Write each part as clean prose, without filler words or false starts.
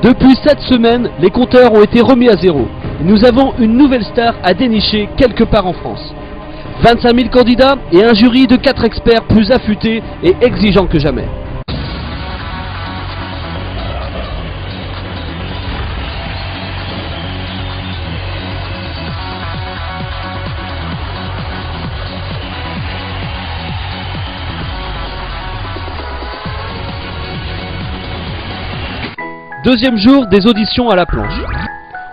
Depuis cette semaine, les compteurs ont été remis à zéro. Nous avons une nouvelle star à dénicher quelque part en France. 25 000 candidats et un jury de 4 experts plus affûtés et exigeants que jamais. Deuxième jour des auditions à la planche.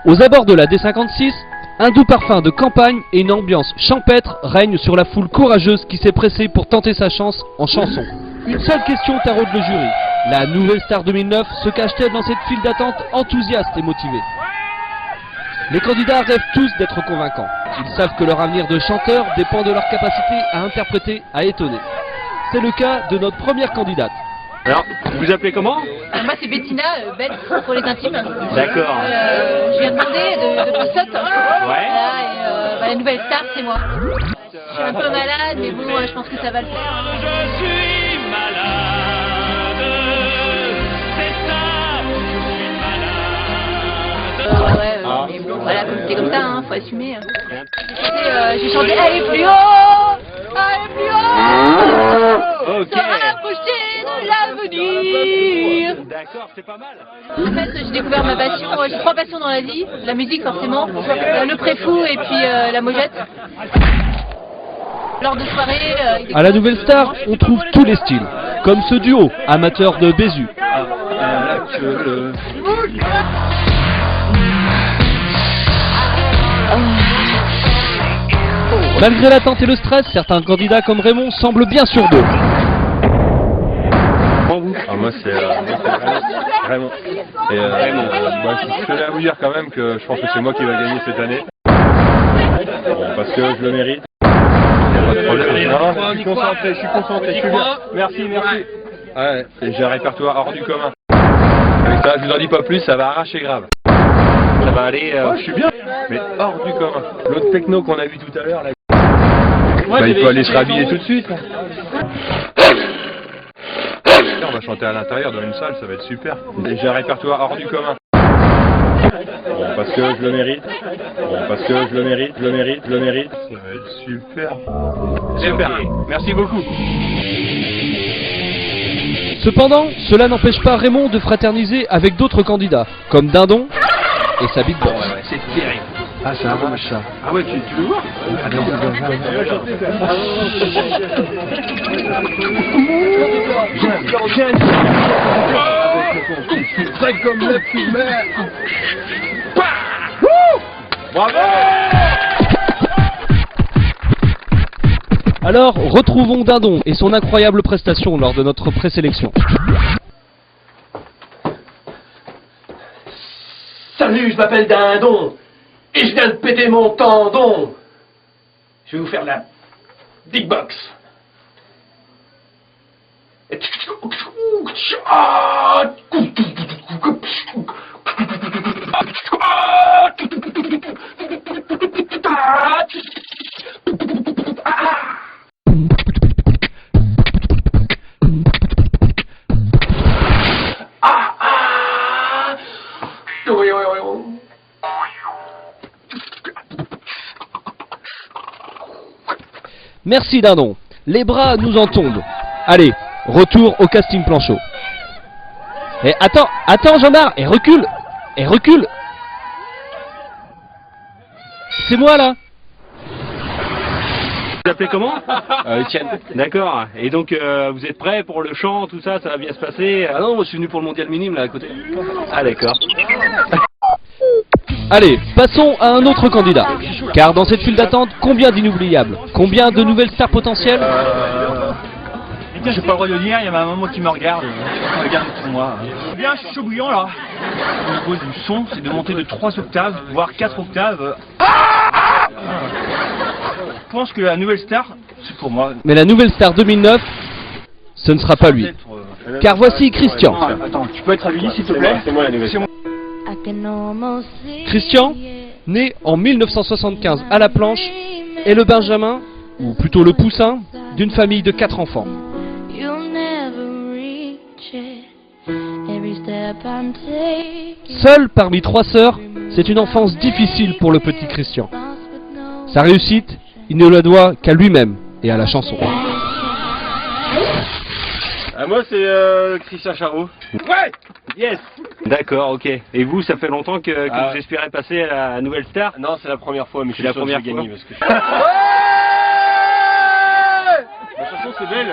Aux abords de la D56, un doux parfum de campagne et une ambiance champêtre règnent sur la foule courageuse qui s'est pressée pour tenter sa chance en chanson. Une seule question taraude le jury. La nouvelle star 2009 se cache-t-elle dans cette file d'attente enthousiaste et motivée? Les candidats rêvent tous d'être convaincants. Ils savent que leur avenir de chanteur dépend de leur capacité à interpréter, à étonner. C'est le cas de notre première candidate. Alors, vous vous appelez comment? Moi c'est Bettina, Beth pour les intimes. D'accord. Je viens demander de Poussotte. Ouais. Voilà, et la nouvelle star c'est moi. Je suis un peu malade mais bon je pense que ça va le faire. Je suis malade, c'est ça, je suis malade. Mais bon voilà, comme c'est comme ça, faut assumer. J'ai chanté Allez plus haut, allez plus haut, Ok. se rapprocher de l'avenir. D'accord, c'est pas mal. En fait, j'ai découvert ma passion, j'ai 3 passions dans la vie, la musique forcément, le préfou et puis la mojette. Lors de soirées... À la nouvelle star, on trouve tous les styles, comme ce duo, amateur de Bézu. Malgré l'attente et le stress, certains candidats comme Raymond semblent bien sûrs d'eux. Moi c'est Raymond. Et je tenais à vous dire quand même que je pense que c'est moi qui va gagner cette année. Bon, parce que je le mérite. Non, je suis concentré, je suis bien. Merci. Ouais, et j'ai un répertoire hors du commun. Avec ça, je vous en dis pas plus, ça va arracher grave. Ça va aller, je suis bien, mais hors du commun. L'autre techno qu'on a vu tout à l'heure, là, il peut aller se rhabiller tout de suite. On va chanter à l'intérieur dans une salle, ça va être super. Et j'ai un répertoire hors du commun. Bon, parce que je le mérite. Je le mérite. Ça va être super. Super. Merci beaucoup. Cependant, cela n'empêche pas Raymond de fraterniser avec d'autres candidats, comme Dindon et sa Big Boss. Ouais, c'est terrible. Ah, c'est un rouge ça. Ah ouais, tu veux voir? Très comme la fumée. Bravo! Alors, retrouvons Dindon et son incroyable prestation lors de notre présélection. Salut, je m'appelle Dindon et je viens de péter mon tendon. Je vais vous faire la big box. Merci Dindon, les bras nous en tombent. Allez, retour au casting planchot. Et attends Jean-Marc, et recule. C'est moi là. Vous appelez comment? Etienne. D'accord. Et donc, vous êtes prêts pour le chant, tout ça, ça va bien se passer? Ah non, moi je suis venu pour le mondial minime là à côté. Ah d'accord. Allez, passons à un autre candidat. Car dans cette file d'attente, combien d'inoubliables? Combien de nouvelles stars potentielles? J'ai pas le droit de dire, il y a ma maman qui me regarde. Regarde sur moi. Bien, je suis chaud bouillant là. Au niveau du son, c'est de monter de 3 octaves, voire 4 octaves. Je pense que la nouvelle star, c'est pour moi. Mais la nouvelle star 2009, ce ne sera pas lui. Car voici Christian. Attends, tu peux être habillé s'il te plaît? C'est moi la nouvelle. Christian, né en 1975 à la planche, est le benjamin, ou plutôt le poussin, d'une famille de 4 enfants. Seul parmi 3 sœurs, c'est une enfance difficile pour le petit Christian. Sa réussite, il ne la doit qu'à lui-même et à la chanson. Moi, c'est Christian Charot. Ouais. Yes. D'accord, ok. Et vous, ça fait longtemps que vous espérez passer à la Nouvelle Star? Non, c'est la première fois, mais je suis la sûr que je première vais fois. gagner parce que la chanson c'est belle,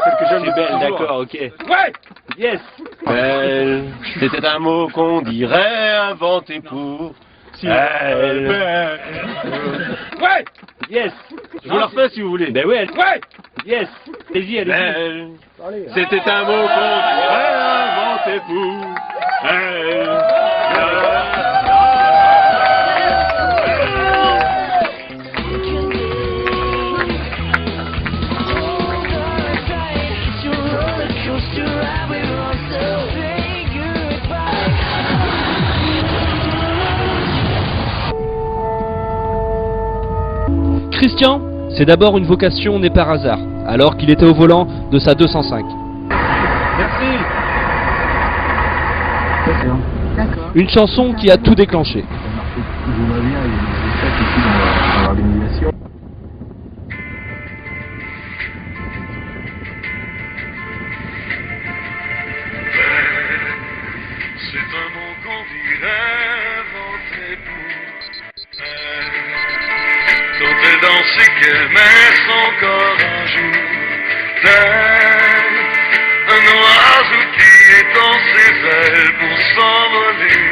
celle que j'aime. C'est belle, toujours. d'accord, ok. Ouais. Yes. Belle, c'était un mot qu'on dirait inventé pour elle. Ouais. Yes. Je vous la refais si vous voulez. Ben ouais. Ouais. Yes. Allez-y, allez-y. Belle, c'était un mot qu'on dirait inventé pour elle. Christian, c'est d'abord une vocation née par hasard, alors qu'il était au volant de sa 205. Merci. Une chanson qui a tout déclenché. C'est un mot qu'on dirait inventé pour elle. Sauter dans ses qu'aimer son corps un jour d'elle. Un oiseau qui étend ses ailes pour s'envoler.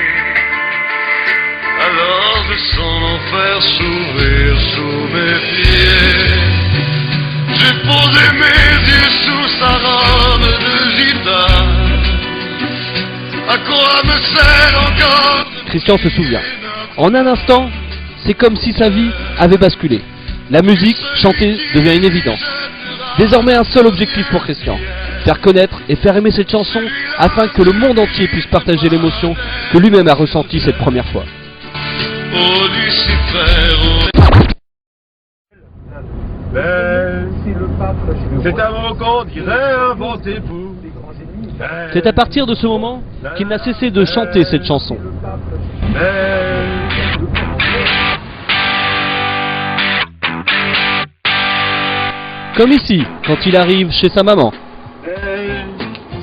Alors je sens l'enfer s'ouvrir sous mes pieds. J'ai posé mes yeux sous sa robe de gitane. À quoi me sert encore? Christian se souvient. En un instant, c'est comme si sa vie avait basculé. La musique, chantée, devient une évidence. Désormais un seul objectif pour Christian, faire connaître et faire aimer cette chanson afin que le monde entier puisse partager l'émotion que lui-même a ressentie cette première fois. Oh Lucifer, oh... Belle, c'est un mot qu'on dirait inventé pour elle. C'est à partir de ce moment qu'il n'a cessé de chanter cette chanson. Belle. Comme ici, quand il arrive chez sa maman.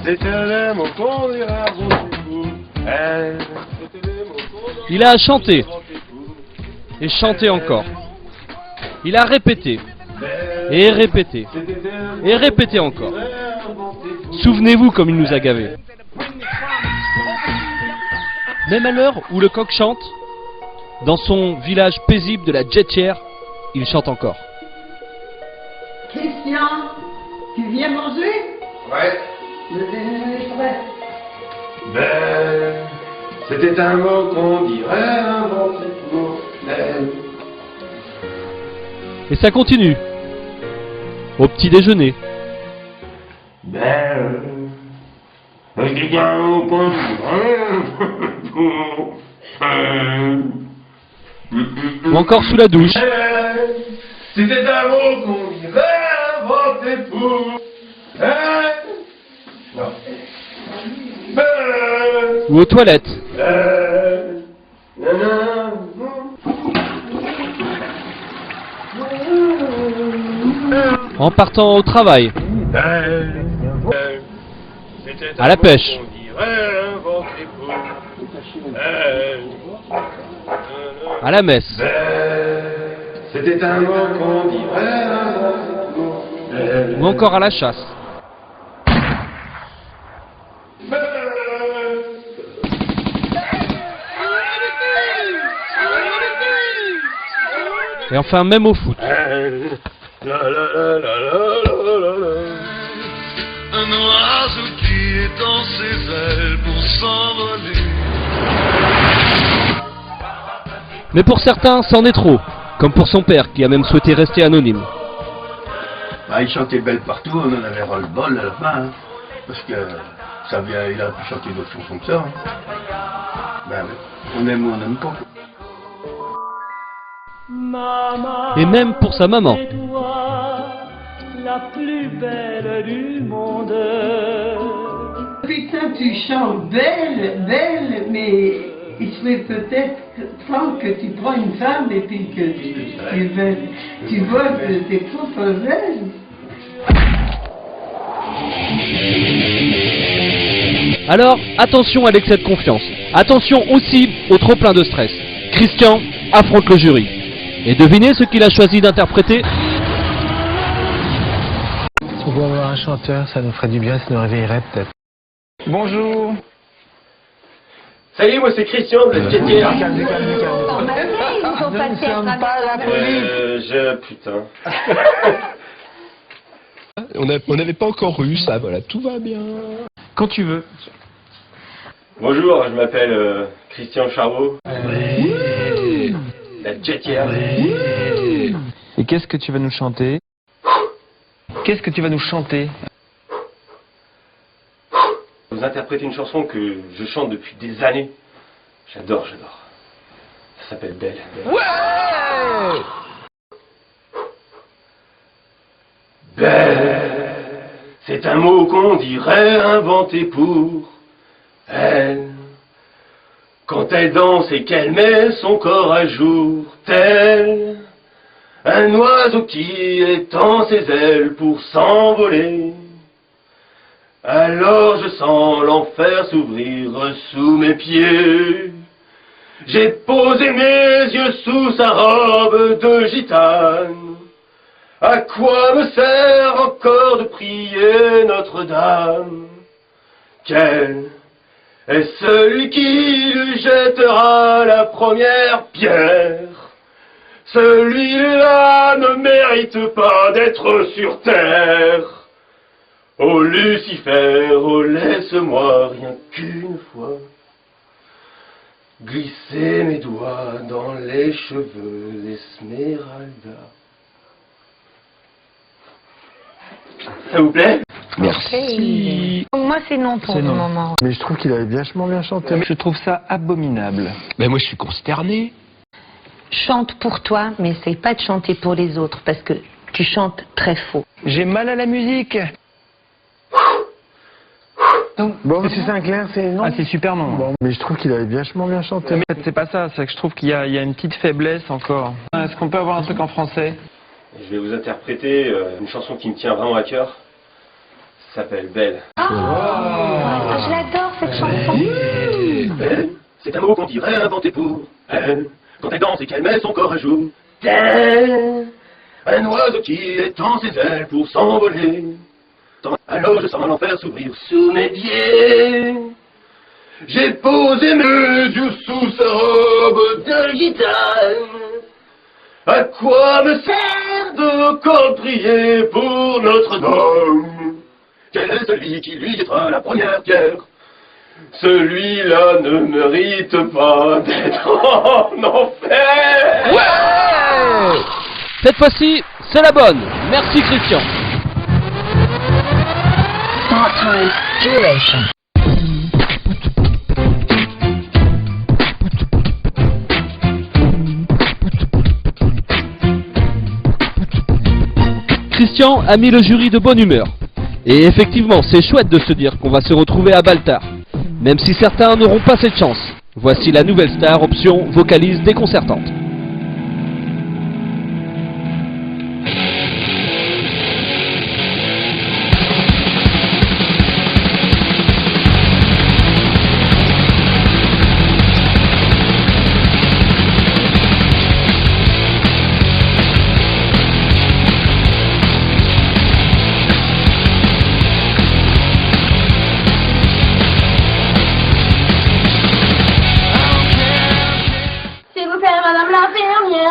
C'était le mot qu'on dirait inventé pour elle. Il a chanté, et chanté encore. Il a répété, et répété, et répété encore. Souvenez-vous comme il nous a gavés. Même à l'heure où le coq chante, dans son village paisible de la Jettière, il chante encore. Christian, tu viens manger? Ouais. Le déjeuner est prêt. Belle, c'était un mot qu'on dirait inventé pour elle. Et ça continue. Au petit déjeuner. Belle, c'était un mot qu'on dirait pour elle. Ou encore sous la douche. Belle, c'était un mot qu'on dirait inventé pour elle. Non. Belle, Ou aux toilettes. belle, nanana. En partant au travail. À la pêche. À la messe. C'était un mot qu'on dirait Ou encore à la chasse. Et enfin même au foot. Un oiseau qui étend ses ailes pour s'envoler. Mais pour certains, c'en est trop. Comme pour son père, qui a même souhaité rester anonyme. Bah, il chantait belle partout, on en avait ras-le-bol à la fin, hein, parce que ça vient, il a pu chanter d'autres chansons que ça. Hein. Ben, on aime ou on n'aime pas. Et même pour sa maman. C'est toi, la plus belle du monde. putain, tu chantes belle, belle, mais il serait peut-être temps que tu prends une femme et puis que tu voles de tes propres ailes. Alors, attention avec cette confiance. Attention aussi au trop plein de stress. Christian affronte le jury. Et devinez ce qu'il a choisi d'interpréter? Si on pouvait avoir un chanteur, ça nous ferait du bien, ça nous réveillerait peut-être. Bonjour. Salut, moi c'est Christian de la Jettière. Ils sont pas Nous ne sommes pas la police. Putain. On n'avait pas encore eu ça, voilà, tout va bien. Quand tu veux. Bonjour, je m'appelle Christian Charlot. La Jettière. Et qu'est-ce que tu vas nous chanter? Qu'est-ce que tu vas nous chanter? Vous interprétez une chanson que je chante depuis des années. J'adore. Ça s'appelle Belle. Ouais! Belle, c'est un mot qu'on dirait inventé pour elle. Quand elle danse et qu'elle met son corps à jour, tel un oiseau qui étend ses ailes pour s'envoler. Alors je sens l'enfer s'ouvrir sous mes pieds. J'ai posé mes yeux sous sa robe de gitane. À quoi me sert encore de prier Notre-Dame? Quel est celui qui lui jettera la première pierre? Celui-là ne mérite pas d'être sur terre. Oh Lucifer, oh laisse-moi rien qu'une fois glisser mes doigts dans les cheveux d'Esmeralda. Ça vous plaît? Merci. Moi, c'est non pour le moment. Mais je trouve qu'il avait vachement bien chanté. Je trouve ça abominable. Mais moi je suis consterné. Chante pour toi, mais essaye pas de chanter pour les autres, parce que tu chantes très faux. J'ai mal à la musique. Bon, monsieur Sinclair, c'est non. Ah, c'est super non. Bon, mais je trouve qu'il avait vachement bien chanté. Mais c'est pas ça, c'est que je trouve qu'il y a une petite faiblesse encore. Est-ce qu'on peut avoir un truc en français? Je vais vous interpréter une chanson qui me tient vraiment à cœur. Ça s'appelle Belle. Je l'adore cette chanson. Belle, c'est un mot qu'on dirait inventé pour elle. Quand elle danse et qu'elle met son corps à jour, tel un oiseau qui étend ses ailes pour s'envoler. Alors je sens l'enfer s'ouvrir sous mes pieds. J'ai posé mes yeux sous sa robe de gitane. À quoi me sert de encore prier pour Notre-Dame? Quel est celui qui lui jettera la première pierre? Celui-là ne mérite pas d'être en enfer. Ouais! Cette fois-ci, c'est la bonne. Merci Christian. Christian a mis le jury de bonne humeur. Et effectivement, c'est chouette de se dire qu'on va se retrouver à Baltar. Même si certains n'auront pas cette chance. Voici la nouvelle star, option vocalise déconcertante.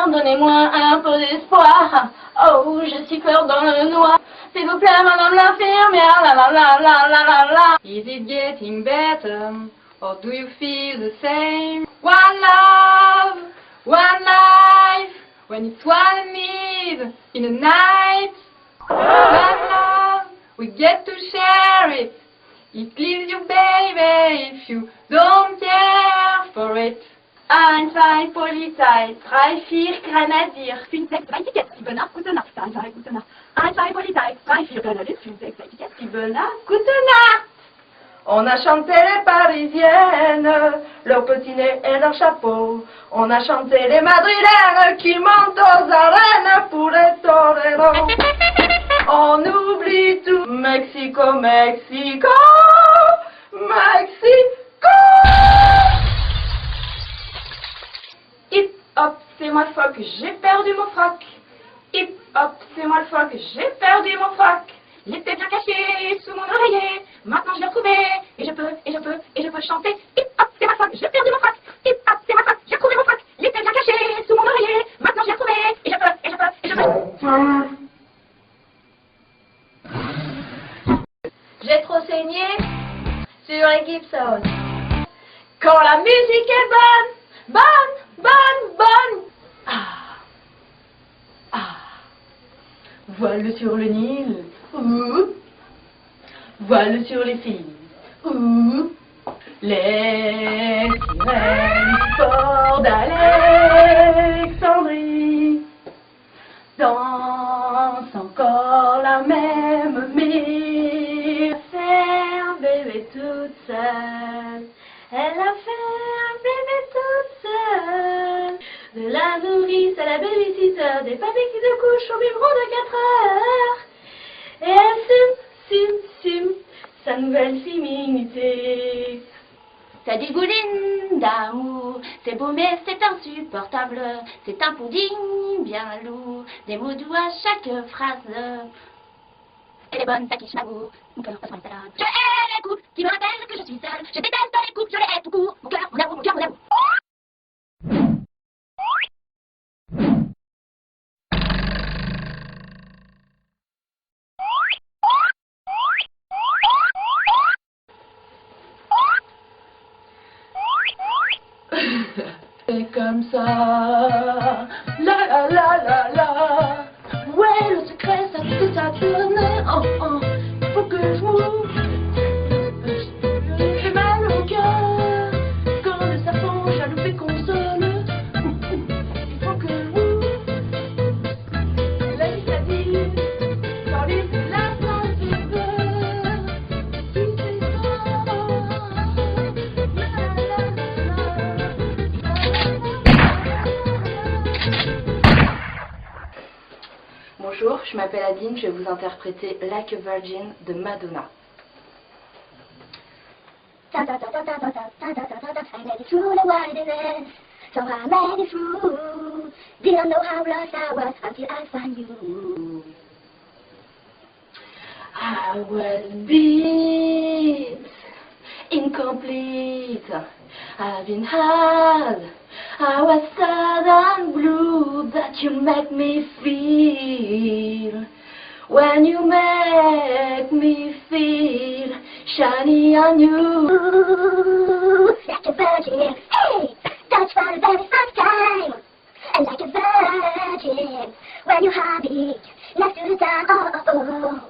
Donnez-moi un peu d'espoir. Oh, je suis peur dans le noir. S'il vous plaît, madame l'infirmière. La la la la la la la. Is it getting better? Or do you feel the same? One love, one life. When it's one need in a night. One love, we get to share it. It leaves you, baby, if you don't care for it. Einstein, Polizei, 3, 4 Grenadier, 5, 6 Etikett, 7, 8, gute Nacht, Einstein, gute Nacht. Einstein, Polizei, 3, 4 Grenadier, 5, 6 Etikett, 7, 8, gute Nacht. On a chanté les Parisiennes, leur petit nez et leur chapeau. On a chanté les Madrilènes qui montent aux arènes pour les toreros. On oublie tout. Mexico, Mexico, Mexico. Hip hop, c'est moi le phoque, j'ai perdu mon froc. Hip hop, c'est moi le phoque, j'ai perdu mon froc. Il était bien caché sous mon oreiller. Maintenant je l'ai retrouvé et je peux chanter. Hip hop, c'est ma froc, j'ai perdu mon froc. Hip hop, c'est ma froc, j'ai retrouvé mon froc. Il était bien caché sous mon oreiller. Maintenant je l'ai retrouvé et je peux. J'ai trop saigné sur les Gibson. Quand la musique est bonne, bonne, bonne, bonne. Voile sur le Nil, voile sur les filles, les sirènes du port d'Alexandrie dansent encore la même mélodie. C'est un bébé toute seule, elle a fait un bébé toute seule. De la nourrice à la babysitter, des papis qui se couchent au biberon de 4 heures. Et elle sume sa nouvelle féminité. Ça dégouline d'amour, c'est beau mais c'est insupportable. C'est un pudding bien lourd, des mots doux à chaque phrase. Elle est bonne, ta quiche m'amour, mon cœur passe dans les salades. Je hais les couples qui me rappellent que je suis seule. Je déteste les couples, je les hais tout court. Mon cœur, mon amour, mon cœur, mon amour. Et comme ça, la la la la la. Ouais, le secret, ça tout ça tourne. Faut que je m'ouvre. J'ai mal au cœur quand le serpent jaloux et console. Il faut que je m'ouvre. La vie ça dit, quand les la place de peur. Tu sais Bonjour, je m'appelle Adine, je vais vous interpréter Like a Virgin de Madonna. I made it through the wilderness, so I made it through. Didn't know how lost I was until I found you. I was beat, incomplete, I've been hard. I was sad and blue that you make me feel. When you make me feel shiny on you. Like a virgin, hey, touch for the very first time. And like a virgin, when you have it, next to the time, oh, oh, oh,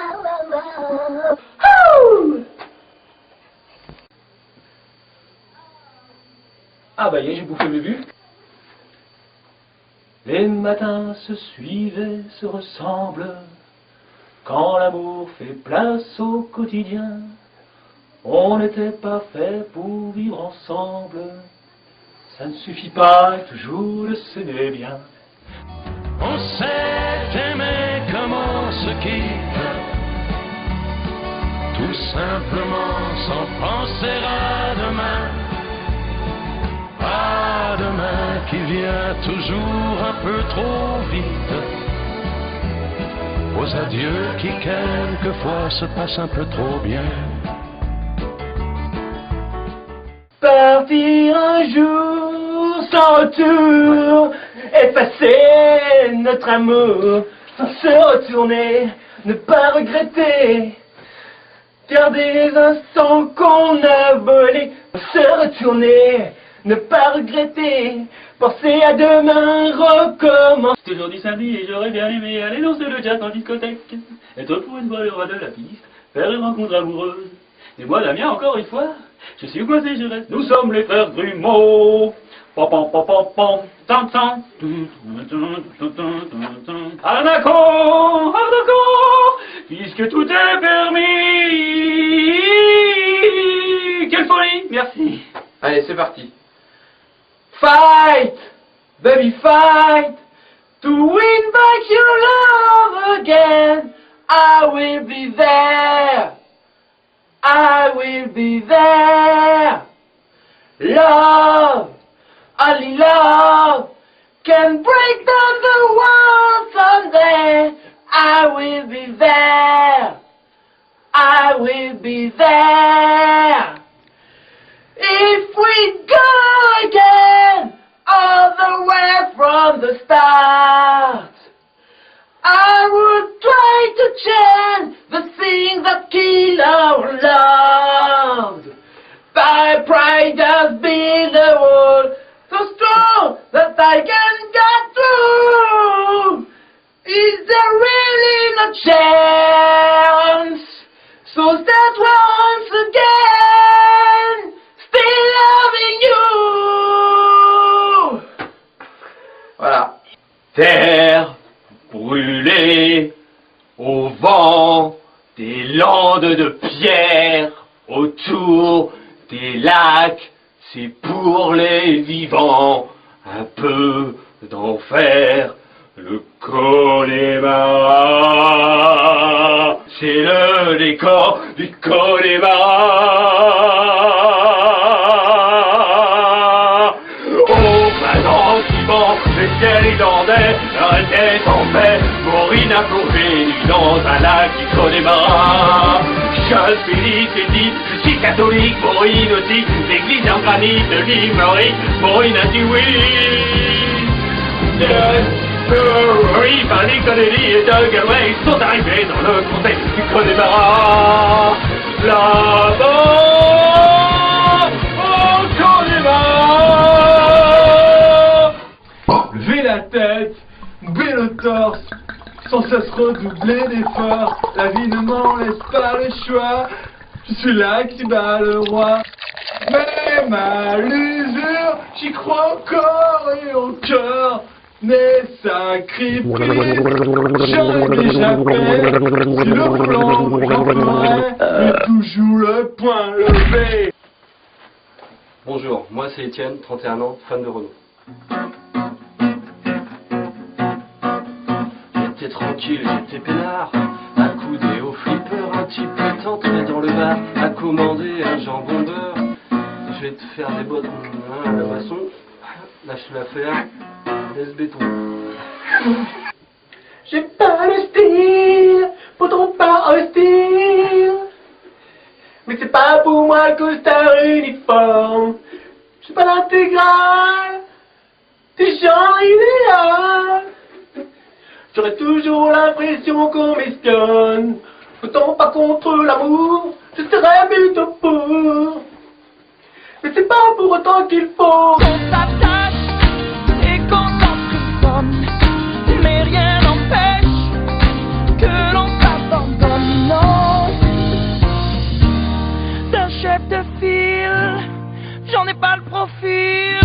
oh, oh, oh, oh. Ah bah y est, j'ai bouffé mes buts. Les matins se suivaient, se ressemblent. Quand l'amour fait place au quotidien, on n'était pas fait pour vivre ensemble. Ça ne suffit pas, toujours le s'aimer bien. On s'est aimé comme on se quitte, tout simplement sans penser à demain. À demain qui vient toujours un peu trop vite, aux adieux qui quelquefois se passent un peu trop bien. Partir un jour sans retour, effacer notre amour, se retourner, ne pas regretter, garder les instants qu'on a volés, se retourner, ne pas regretter, penser à demain, recommencer. C'est aujourd'hui samedi et j'aurais bien aimé aller danser le jazz en discothèque, être pour une fois le roi de la piste, faire une rencontre amoureuse. Et moi, Damien, encore une fois, je suis coincé, je reste. Nous sommes les frères Grumeau. Pam pam pam pam pam tam tam. Arnaco, puisque tout est permis. Quelle folie, merci. Allez, c'est parti. Fight, baby, fight, to win back your love again. I will be there, I will be there. Love, only love, can break down the world someday. I will be there, I will be there. If we go again, all the way from the start, I would try to change the things that kill our love. My pride has been the wall so strong that I can get through. Is there really no chance? So start once again, still loving you. Voilà. Terre brûlée au vent, des landes de pierre autour des lacs, c'est pour les vivants, un peu d'enfer, le Connemara, c'est le décor du Connemara. Au printemps qui vend, le ciel irlandais, la tête en paix, Maureen a plongé nu dans un lac du Connemara. Je suis dit, je suis catholique, Maureen aussi, l'église en granit de Limerick, Maureen a dit oui. Maureen, Fanny, Connelly et Doug Galway sont arrivés dans le conseil du Connemara. Là-bas, au Connemara. Levez la tête, bouger le torse, sans cesse redoubler d'efforts. La vie ne m'en laisse pas le choix. Je suis là qui bat le roi. Même à l'usure, j'y crois encore et encore. Mais sacrifices, j'aurais déjà fait. Si le flanc, j'en ferai, mais toujours le point levé. Bonjour, moi c'est Étienne, 31 ans, fan de Renault. J'étais tranquille, j'étais peinard, accoudé au flipper, un type est entré dans le bar, a commandé un jambon beurre. Je vais te faire des bottes à la maçon, lâche l'affaire, laisse béton. J'ai pas le style, pourtant pas hostile. Mais c'est pas pour moi le costard uniforme. J'ai pas l'intégrale des gens idéaux. J'aurais toujours l'impression qu'on m'espionne. Pourtant pas contre l'amour, je serais plutôt pour. Mais c'est pas pour autant qu'il faut qu'on s'attache et qu'on s'emprisonne. Mais rien n'empêche que l'on s'abandonne. Non, d'un chef de file, j'en ai pas le profil.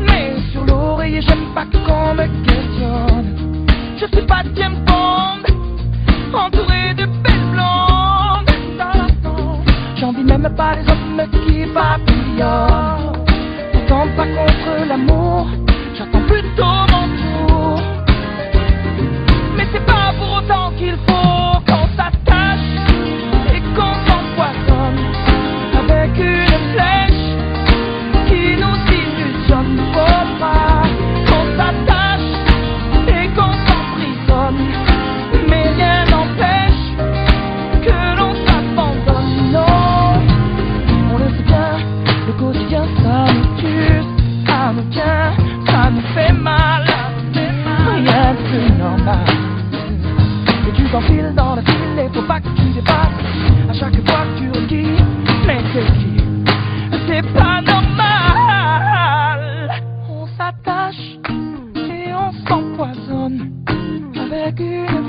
Mais sur l'oreiller, j'aime pas qu'on me questionne. Je suis pas James Bond, entouré de belles blondes. J'envie même pas les hommes qui papillonnent. Pourtant pas contre l'amour, j'attends plutôt mon tour. Mais c'est pas pour autant qu'il faut qu'on s'attache et qu'on s'empoisonne avec une flèche qui nous illusionne. Faut pas qu'on s'attache et qu'on s'emprisonne, mais rien n'empêche que l'on s'abandonne. Non, on le sait bien, le quotidien ça nous tue, ça nous tient, ça nous fait mal. Rien de plus normal. Et tu t'enfiles dans la file et faut pas que tu dépasses à chaque fois que tu redis, mais c'est qui? C'est pas normal. On s'attache et on s'empoisonne avec une